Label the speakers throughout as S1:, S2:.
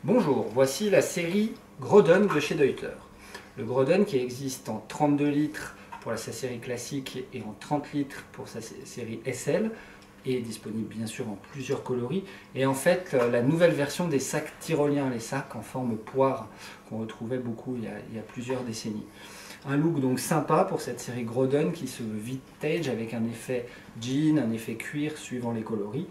S1: Bonjour, voici la série Groden de chez Deuter. Le Groden qui existe en 32 litres pour sa série classique et en 30 litres pour sa série SL est disponible bien sûr en plusieurs coloris et en fait la nouvelle version des sacs tyroliens, les sacs en forme poire qu'on retrouvait beaucoup il y a plusieurs décennies. Un look donc sympa pour cette série Groden qui se veut vintage avec un effet jean, un effet cuir suivant les coloris.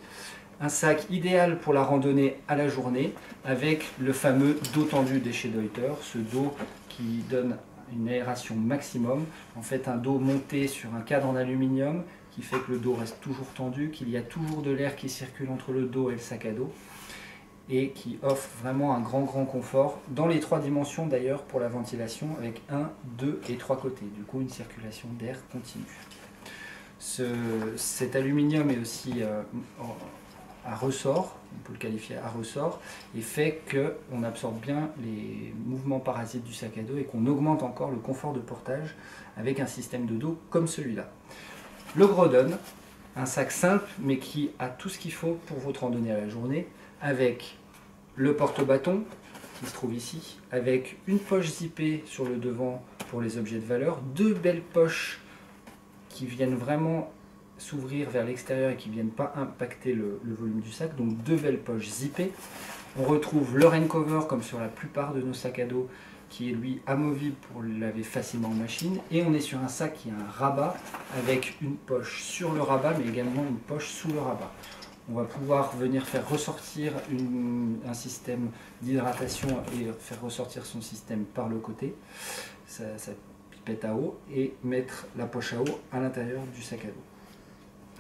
S1: Un sac idéal pour la randonnée à la journée avec le fameux dos tendu des chez Deuter, ce dos qui donne une aération maximum. En fait, un dos monté sur un cadre en aluminium qui fait que le dos reste toujours tendu, qu'il y a toujours de l'air qui circule entre le dos et le sac à dos et qui offre vraiment un grand confort dans les trois dimensions d'ailleurs pour la ventilation avec 1, 2 et 3 côtés, du coup une circulation d'air continue. Cet aluminium est aussi à ressort, on peut le qualifier à ressort, et fait qu'on absorbe bien les mouvements parasites du sac à dos et qu'on augmente encore le confort de portage avec un système de dos comme celui-là. Le Groden, un sac simple mais qui a tout ce qu'il faut pour votre randonnée à la journée, avec le porte-bâton qui se trouve ici, avec une poche zippée sur le devant pour les objets de valeur, deux belles poches qui viennent vraiment s'ouvrir vers l'extérieur et qui ne viennent pas impacter le volume du sac, donc deux belles poches zippées. On retrouve le rain cover comme sur la plupart de nos sacs à dos qui est lui amovible pour le laver facilement en machine, et on est sur un sac qui a un rabat avec une poche sur le rabat mais également une poche sous le rabat. On va pouvoir venir faire ressortir un système d'hydratation et faire ressortir son système par le côté, sa pipette à eau, et mettre la poche à eau à l'intérieur du sac à dos.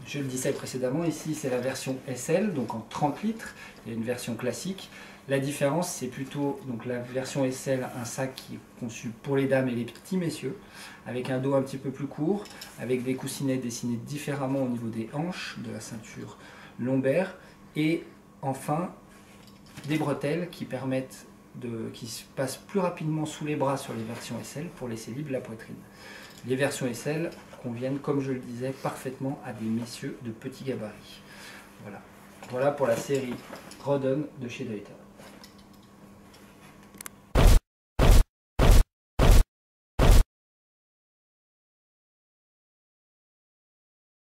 S1: Je le disais précédemment, ici c'est la version SL, donc en 30 litres, il y a une version classique. La différence, c'est plutôt donc la version SL, un sac qui est conçu pour les dames et les petits messieurs, avec un dos un petit peu plus court, avec des coussinets dessinés différemment au niveau des hanches, de la ceinture lombaire, et enfin des bretelles qui permettent qui se passent plus rapidement sous les bras sur les versions SL pour laisser libre la poitrine. Les versions SL conviennent, comme je le disais, parfaitement à des messieurs de petits gabarits. Voilà pour la série Groden de chez Deuter.